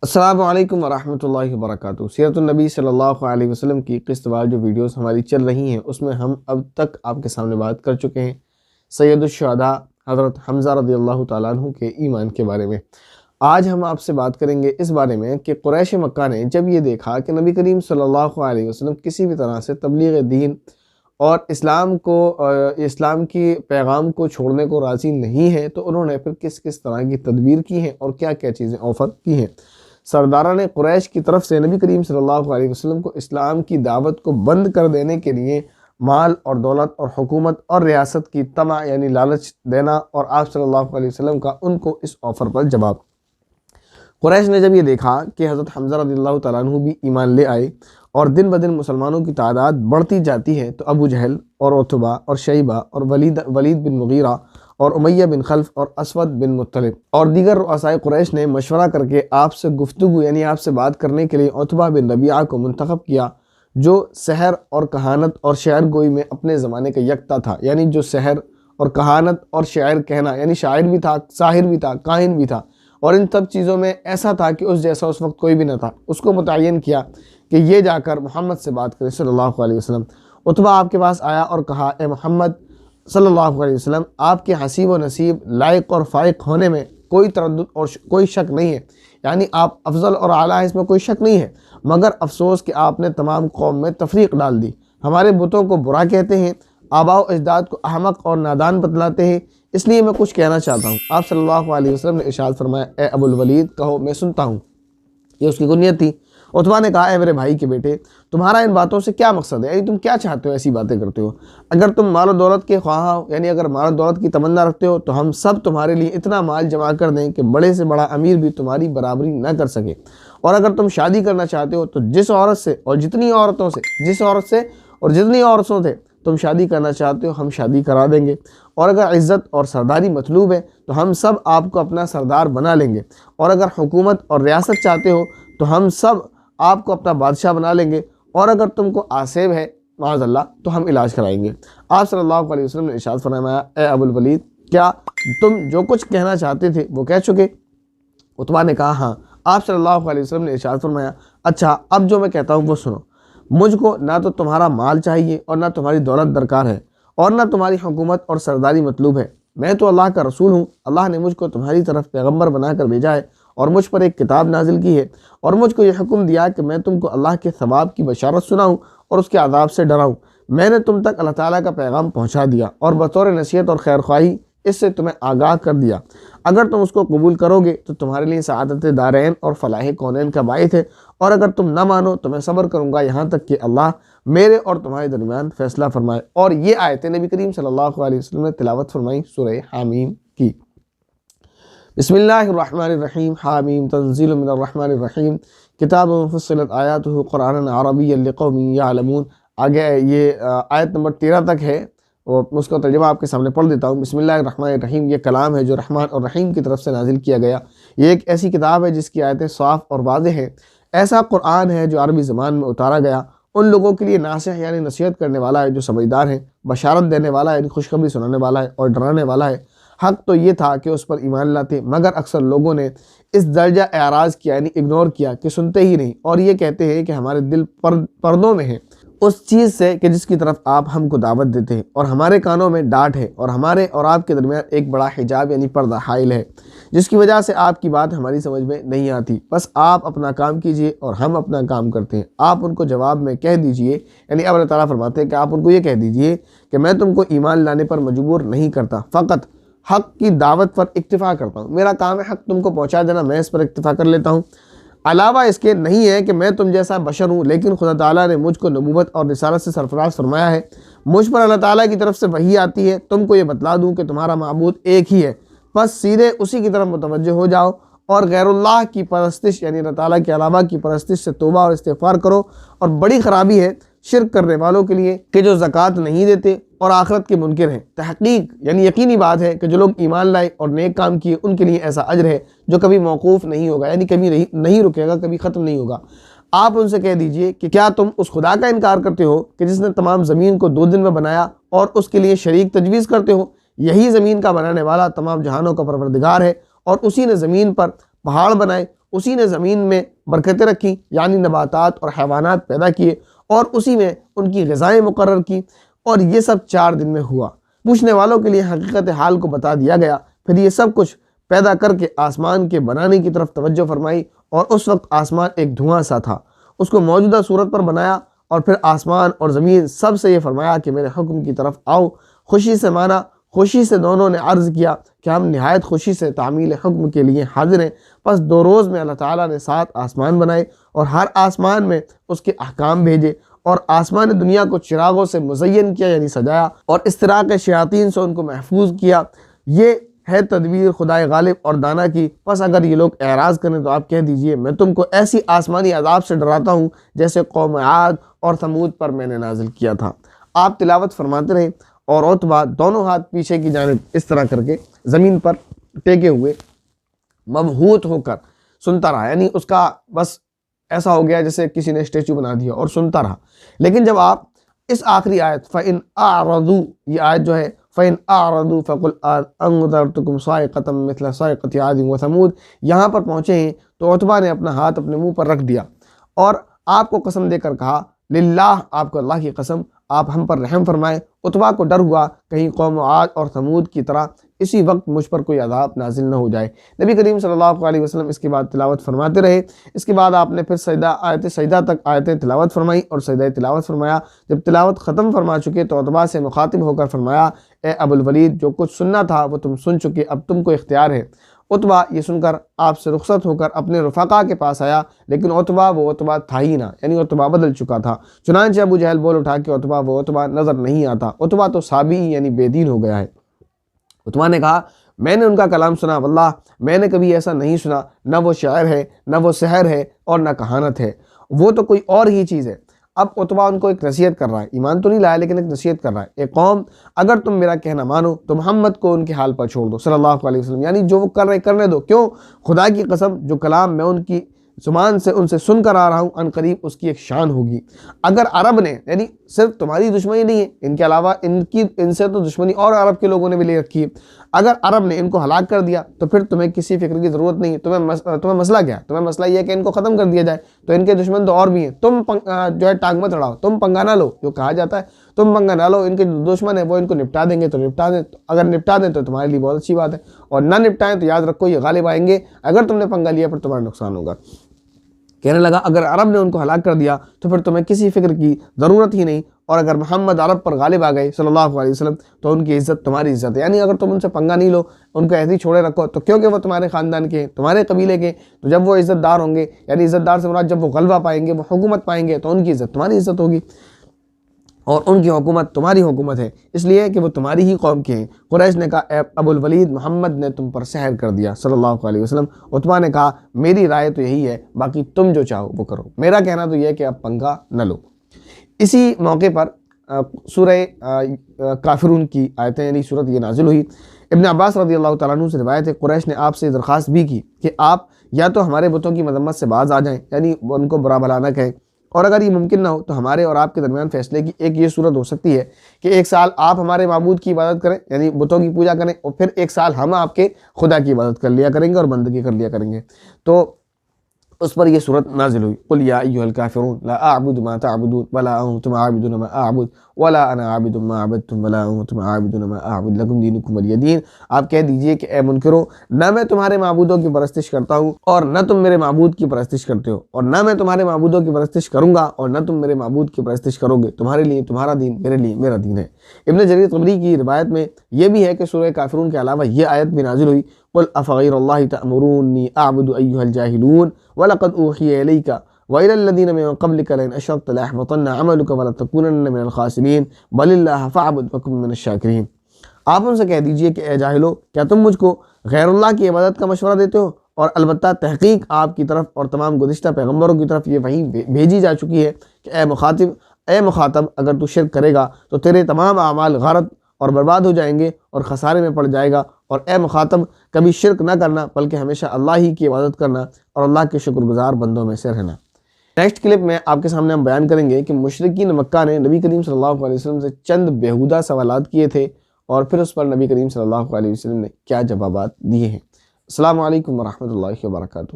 السلام علیکم ورحمۃ اللہ وبرکاتہ۔ سیرت النبی صلی اللہ علیہ وسلم کی قسط وار جو ویڈیوز ہماری چل رہی ہیں اس میں ہم اب تک آپ کے سامنے بات کر چکے ہیں سید الشہداء حضرت حمزہ رضی اللہ تعالیٰ عنہ کے ایمان کے بارے میں۔ آج ہم آپ سے بات کریں گے اس بارے میں کہ قریش مکہ نے جب یہ دیکھا کہ نبی کریم صلی اللہ علیہ وسلم کسی بھی طرح سے تبلیغ دین اور اسلام کی پیغام کو چھوڑنے کو راضی نہیں ہے، تو انہوں نے پھر کس کس طرح کی تدبیر کی ہیں اور کیا کیا چیزیں آفر کی ہیں۔ سرداران قریش کی طرف سے نبی کریم صلی اللہ علیہ وسلم کو اسلام کی دعوت کو بند کر دینے کے لیے مال اور دولت اور حکومت اور ریاست کی طمع یعنی لالچ دینا، اور آپ صلی اللہ علیہ وسلم کا ان کو اس آفر پر جواب۔ قریش نے جب یہ دیکھا کہ حضرت حمزہ رضی اللہ تعالیٰ عنہ بھی ایمان لے آئے اور دن بدن مسلمانوں کی تعداد بڑھتی جاتی ہے، تو ابو جہل اور عتبہ اور شیبہ اور ولید بن مغیرہ اور امیہ بن خلف اور اسود بن مطلب اور دیگر رؤسائے قریش نے مشورہ کر کے آپ سے گفتگو یعنی آپ سے بات کرنے کے لیے عتبہ بن ربیعہ کو منتخب کیا، جو سحر اور کہانت اور شعر گوئی میں اپنے زمانے کا یکتا تھا، یعنی جو سحر اور کہانت اور شعر کہنا، یعنی شاعر بھی تھا، ساحر بھی تھا، کاہن بھی تھا، اور ان سب چیزوں میں ایسا تھا کہ اس جیسا اس وقت کوئی بھی نہ تھا۔ اس کو متعین کیا کہ یہ جا کر محمد سے بات کرے صلی اللہ علیہ وسلم۔ عتبہ آپ کے پاس آیا اور کہا، اے محمد صلی اللہ علیہ وسلم، آپ کے حسیب و نصیب، لائق اور فائق ہونے میں کوئی تردد اور کوئی شک نہیں ہے، یعنی آپ افضل اور اعلیٰ ہیں، اس میں کوئی شک نہیں ہے، مگر افسوس کہ آپ نے تمام قوم میں تفریق ڈال دی، ہمارے بتوں کو برا کہتے ہیں، آباء و اجداد کو احمق اور نادان بتلاتے ہیں، اس لیے میں کچھ کہنا چاہتا ہوں۔ آپ صلی اللہ علیہ وسلم نے ارشاد فرمایا، اے ابو الولید، کہو میں سنتا ہوں۔ یہ اس کی کنیت تھی۔ عتبہ نے کہا، اے میرے بھائی کے بیٹے، تمہارا ان باتوں سے کیا مقصد ہے، یعنی تم کیا چاہتے ہو، ایسی باتیں کرتے ہو؟ اگر تم مال و دولت کے خواہاں ہو، یعنی اگر مال و دولت کی تمنا رکھتے ہو، تو ہم سب تمہارے لیے اتنا مال جمع کر دیں کہ بڑے سے بڑا امیر بھی تمہاری برابری نہ کر سکے، اور اگر تم شادی کرنا چاہتے ہو تو جس عورت سے اور جتنی عورتوں سے تم شادی کرنا چاہتے ہو ہم شادی کرا دیں گے، اور اگر عزت اور سرداری مطلوب ہے تو ہم سب آپ کو اپنا سردار بنا لیں گے، اور اگر حکومت اور ریاست چاہتے ہو تو ہم سب آپ کو اپنا بادشاہ بنا لیں گے، اور اگر تم کو آسیب ہے معاذ اللہ تو ہم علاج کرائیں گے۔ آپ صلی اللہ علیہ وسلم نے ارشاد فرمایا، اے ابو الولید، کیا تم جو کچھ کہنا چاہتے تھے وہ کہہ چکے؟ عتبہ نے کہا، ہاں۔ آپ صلی اللہ علیہ وسلم نے ارشاد فرمایا، اچھا اب جو میں کہتا ہوں وہ سنو۔ مجھ کو نہ تو تمہارا مال چاہیے اور نہ تمہاری دولت درکار ہے، اور نہ تمہاری حکومت اور سرداری مطلوب ہے، میں تو اللہ کا رسول ہوں، اللہ نے مجھ کو تمہاری طرف پیغمبر بنا کر بھیجا ہے اور مجھ پر ایک کتاب نازل کی ہے، اور مجھ کو یہ حکم دیا کہ میں تم کو اللہ کے ثواب کی بشارت سناؤں اور اس کے عذاب سے ڈراؤں۔ میں نے تم تک اللہ تعالیٰ کا پیغام پہنچا دیا اور بطور نصیحت اور خیر خواہی اس سے تمہیں آگاہ کر دیا۔ اگر تم اس کو قبول کرو گے تو تمہارے لیے سعادت دارین اور فلاح کونین کا باعث ہے، اور اگر تم نہ مانو تو میں صبر کروں گا یہاں تک کہ اللہ میرے اور تمہارے درمیان فیصلہ فرمائے۔ اور یہ آیتیں نبی کریم صلی اللہ علیہ وسلم نے تلاوت فرمائی سورہ حامیم کی۔ بسم اللہ الرحمن الرحیم، حامیم تنزیل من الرحمن الرحیم، کتاب مفصلت آیاتہ قرآن عربی لقوم یعلمون۔ آگے یہ آیت نمبر 13 تک ہے، اور اس کا ترجمہ آپ کے سامنے پڑھ دیتا ہوں۔ بسم اللہ الرحمن الرحیم، یہ کلام ہے جو رحمان اور رحیم کی طرف سے نازل کیا گیا۔ یہ ایک ایسی کتاب ہے جس کی آیتیں صاف اور واضح ہیں۔ ایسا قرآن ہے جو عربی زبان میں اتارا گیا، ان لوگوں کے لیے ناصح یعنی نصیحت کرنے والا ہے جو سمجھدار ہیں، بشارت دینے والا ہے یعنی خوشخبری سنانے والا ہے، اور ڈرانے والا ہے۔ حق تو یہ تھا کہ اس پر ایمان لاتے، مگر اکثر لوگوں نے اس درجہ اعراض کیا یعنی اگنور کیا کہ سنتے ہی نہیں، اور یہ کہتے ہیں کہ ہمارے دل پردوں میں ہیں اس چیز سے کہ جس کی طرف آپ ہم کو دعوت دیتے ہیں، اور ہمارے کانوں میں ڈانٹ ہے، اور ہمارے اور آپ کے درمیان ایک بڑا حجاب یعنی پردہ حائل ہے، جس کی وجہ سے آپ کی بات ہماری سمجھ میں نہیں آتی۔ بس آپ اپنا کام کیجئے اور ہم اپنا کام کرتے ہیں۔ آپ ان کو جواب میں کہہ دیجئے، یعنی اب اللہ تعالیٰ فرماتے ہیں کہ آپ ان کو یہ کہہ دیجئے کہ میں تم کو ایمان لانے پر مجبور نہیں کرتا، فقط حق کی دعوت پر اکتفا کرتا ہوں، میرا کام ہے حق تم کو پہنچا دینا، میں اس پر اکتفا کر لیتا ہوں۔ علاوہ اس کے نہیں ہے کہ میں تم جیسا بشر ہوں، لیکن خدا تعالیٰ نے مجھ کو نبوت اور رسالت سے سرفراز فرمایا ہے، مجھ پر اللہ تعالیٰ کی طرف سے وحی آتی ہے، تم کو یہ بتلا دوں کہ تمہارا معبود ایک ہی ہے، بس سیدھے اسی کی طرف متوجہ ہو جاؤ، اور غیر اللہ کی پرستش یعنی اللہ تعالیٰ کے علاوہ کی پرستش سے توبہ اور استغفار کرو۔ اور بڑی خرابی ہے شرک کرنے والوں کے لیے کہ جو زکوٰۃ نہیں دیتے اور آخرت کے منکر ہیں۔ تحقیق یعنی یقینی بات ہے کہ جو لوگ ایمان لائے اور نیک کام کیے ان کے لیے ایسا اجر ہے جو کبھی موقوف نہیں ہوگا، یعنی کبھی نہیں رکے گا، کبھی ختم نہیں ہوگا۔ آپ ان سے کہہ دیجئے کہ کیا تم اس خدا کا انکار کرتے ہو کہ جس نے تمام زمین کو 2 دن میں بنایا اور اس کے لیے شریک تجویز کرتے ہو؟ یہی زمین کا بنانے والا تمام جہانوں کا پروردگار ہے، اور اسی نے زمین پر پہاڑ بنائے اسی نے زمین میں برکتیں رکھی یعنی نباتات اور حیوانات پیدا کیے اور اسی میں ان کی غذائیں مقرر کی، اور یہ سب 4 دن میں ہوا۔ پوچھنے والوں کے لیے حقیقت حال کو بتا دیا گیا۔ پھر یہ سب کچھ پیدا کر کے آسمان کے بنانے کی طرف توجہ فرمائی، اور اس وقت آسمان ایک دھواں سا تھا، اس کو موجودہ صورت پر بنایا، اور پھر آسمان اور زمین سب سے یہ فرمایا کہ میرے حکم کی طرف آؤ۔ خوشی سے مانا، خوشی سے دونوں نے عرض کیا کہ ہم نہایت خوشی سے تعمیل حکم کے لیے حاضر ہیں۔ پس 2 روز میں اللہ تعالیٰ نے 7 آسمان بنائے اور ہر آسمان میں اس کے احکام بھیجے، اور آسمان دنیا کو چراغوں سے مزین کیا یعنی سجایا، اور استراق شیاطین سے ان کو محفوظ کیا۔ یہ ہے تدبیر خدائے غالب اور دانا کی۔ پس اگر یہ لوگ اعراض کریں تو آپ کہہ دیجئے میں تم کو ایسی آسمانی عذاب سے ڈراتا ہوں جیسے قوم عاد اور ثمود پر میں نے نازل کیا تھا۔ آپ تلاوت فرماتے رہیں، اور عتبہ دونوں ہاتھ پیچھے کی جانب اس طرح کر کے زمین پر ٹیکے ہوئے مبہوت ہو کر سنتا رہا، یعنی اس کا بس ایسا ہو گیا جیسے کسی نے اسٹیچو بنا دیا، اور سنتا رہا۔ لیکن جب آپ اس آخری آیت فَإِنْ أَعْرَضُوا، یہ آیت جو ہے فَإِنْ أَعْرَضُوا فَقُلْ أَنذَرْتُكُمْ صَاعِقَةً مِثْلَ صَاعِقَةِ عَادٍ وَثَمُودَ، یہاں پر پہنچے ہیں تو عتبہ نے اپنا ہاتھ اپنے منہ پر رکھ دیا اور آپ کو قسم دے کر کہا للہ، آپ کو اللہ کی قسم آپ ہم پر رحم فرمائیں۔ عتبہ کو ڈر ہوا کہیں قوم عاد اور ثمود کی طرح اسی وقت مجھ پر کوئی عذاب نازل نہ ہو جائے۔ نبی کریم صلی اللہ علیہ وسلم اس کے بعد تلاوت فرماتے رہے۔ اس کے بعد آپ نے پھر آیت سجدہ تک آیتیں تلاوت فرمائی اور سجدہ تلاوت فرمایا۔ جب تلاوت ختم فرما چکے تو عتبہ سے مخاطب ہو کر فرمایا، اے ابو الولید، جو کچھ سننا تھا وہ تم سن چکے، اب تم کو اختیار ہے۔ عتبہ یہ سن کر آپ سے رخصت ہو کر اپنے رفقا کے پاس آیا، لیکن عتبہ وہ عتبہ تھا ہی نہ، یعنی عتبہ بدل چکا تھا۔ چنانچہ ابو جہل بول اٹھا کہ عتبہ وہ عتبہ نظر نہیں آتا، عتبہ تو صابی یعنی بے دین ہو گیا ہے۔ عتبہ نے کہا، میں نے ان کا کلام سنا، واللہ میں نے کبھی ایسا نہیں سنا، نہ وہ شاعر ہے، نہ وہ سحر ہے، اور نہ کہانت ہے، وہ تو کوئی اور ہی چیز ہے۔ اب عتبہ ان کو ایک نصیحت کر رہا ہے، ایمان تو نہیں لایا لیکن ایک نصیحت کر رہا ہے، اے قوم، اگر تم میرا کہنا مانو تو محمد کو ان کے حال پر چھوڑ دو صلی اللہ علیہ وسلم، یعنی جو وہ کر رہے کرنے دو۔ کیوں؟ خدا کی قسم جو کلام میں ان کی زبان سے ان سے سن کر آ رہا ہوں ان قریب اس کی ایک شان ہوگی۔ اگر عرب نے، یعنی صرف تمہاری دشمنی نہیں ہے، ان کے علاوہ ان سے تو دشمنی اور عرب کے لوگوں نے بھی لے رکھی ہے، اگر عرب نے ان کو ہلاک کر دیا تو پھر تمہیں کسی فکر کی ضرورت نہیں ہے۔ تمہیں مسئلہ کیا ہے؟ تمہیں مسئلہ یہ ہے کہ ان کو ختم کر دیا جائے، تو ان کے دشمن تو اور بھی ہیں، تم جو ہے ٹانگ مت اڑاؤ، تم پنگا نہ لو، جو کہا جاتا ہے تم پنگا نہ لو، ان کے جو دشمن ہیں وہ ان کو نپٹا دیں گے تو نپٹا دیں، اگر نپٹا دیں تو تمہارے لیے بہت اچھی بات ہے، اور نہ نپٹائیں تو یاد رکھو یہ غالب آئیں گے، اگر تم نے پنگا لیا پھر تمہارا نقصان ہوگا۔ کہنے لگا اگر عرب نے ان کو ہلاک کر دیا تو پھر تمہیں کسی فکر کی ضرورت ہی نہیں، اور اگر محمد عرب پر غالب آ گئے صلی اللہ علیہ وسلم تو ان کی عزت تمہاری عزت ہے، یعنی اگر تم ان سے پنگا نہیں لو، ان کو ایسے ہی چھوڑے رکھو، تو کیونکہ وہ تمہارے خاندان کے ہیں، تمہارے قبیلے کے، تو جب وہ عزت دار ہوں گے، یعنی عزت دار سے مراد جب وہ غلبہ پائیں گے، وہ حکومت پائیں گے، تو ان کی عزت تمہاری عزت ہوگی، اور ان کی حکومت تمہاری حکومت ہے، اس لیے کہ وہ تمہاری ہی قوم کے ہیں۔ قریش نے کہا، اے ابو الولید، محمد نے تم پر سحر کر دیا صلی اللہ علیہ وسلم۔ عتبہ نے کہا، میری رائے تو یہی ہے، باقی تم جو چاہو وہ کرو، میرا کہنا تو یہ ہے کہ اب پنگا نہ لو۔ اسی موقع پر سورہ کافرون کی آیتیں یعنی سورت یہ نازل ہوئی۔ ابن عباس رضی اللہ تعالیٰ عنہ سے روایت ہے، قریش نے آپ سے درخواست بھی کی کہ آپ یا تو ہمارے بتوں کی مذمت سے باز آ جائیں، یعنی ان کو برا بھلا نہ کہیں، اور اگر یہ ممکن نہ ہو تو ہمارے اور آپ کے درمیان فیصلے کی ایک یہ صورت ہو سکتی ہے کہ 1 سال آپ ہمارے معبود کی عبادت کریں، یعنی بتوں کی پوجا کریں، اور پھر 1 سال ہم آپ کے خدا کی عبادت کر لیا کریں گے اور بندگی کر لیا کریں گے۔ تو اس پر یہ صورت نازل ہوئی، قل یا ایھا الکافرون لا اعبد ما تعبدون ولا انتم عابدون ما اعبد ولا انا عابد ما عبدتم ولا انتم عابدون ما اعبد لکم دینکم ولی دین۔ آپ کہہ دیجئے کہ اے منکرو، نہ میں تمہارے معبودوں کی پرستش کرتا ہوں اور نہ تم میرے معبود کی پرستش کرتے ہو، اور نہ میں تمہارے معبودوں کی پرستش کروں گا اور نہ تم میرے معبود کی پرستش کرو گے، تمہارے لیے تمہارا دین، میرے لیے میرا دین ہے۔ ابن جریر طبری کی روایت میں یہ بھی ہے کہ سورہ کافرون کے علاوہ یہ آیت بھی نازل ہوئی، قل افغیر اللہ تأمرونی اعبد ایھا الجاہلون وَلَقَدْ أُوحِيَ إِلَيْكَ وَإِلَى الَّذِينَ مِن قَبْلِكَ لَئِنْ أَشْرَكْتَ لَيَحْبَطَنَّ عَمَلُكَ وَلَتَكُونَنَّ مِنَ الْخَاسِرِينَ بَلِ اللَّهَ فَاعْبُدْ وَكُن مِنَ الشَّاكِرِينَ۔ آپ ان سے کہہ دیجئے کہ اے جاہلو، کیا تم مجھ کو غیر اللہ کی عبادت کا مشورہ دیتے ہو، اور البتہ تحقیق آپ کی طرف اور تمام گزشتہ پیغمبروں کی طرف یہ وحی بھیجی جا چکی ہے کہ اے مخاطب اگر تو شرک کرے گا تو تیرے تمام اعمال غارت اور برباد ہو جائیں گے اور خسارے میں پڑ جائے گا، اور اے مخاطب کبھی شرک نہ کرنا بلکہ ہمیشہ اللہ ہی کی عبادت کرنا اور اللہ کے شکر گزار بندوں میں سے رہنا۔ نیکسٹ کلپ میں آپ کے سامنے ہم بیان کریں گے کہ مشرکین مکہ نے نبی کریم صلی اللہ علیہ وسلم سے چند بیہودہ سوالات کیے تھے، اور پھر اس پر نبی کریم صلی اللہ علیہ وسلم نے کیا جوابات دیے ہیں۔ السلام علیکم ورحمۃ اللہ وبرکاتہ۔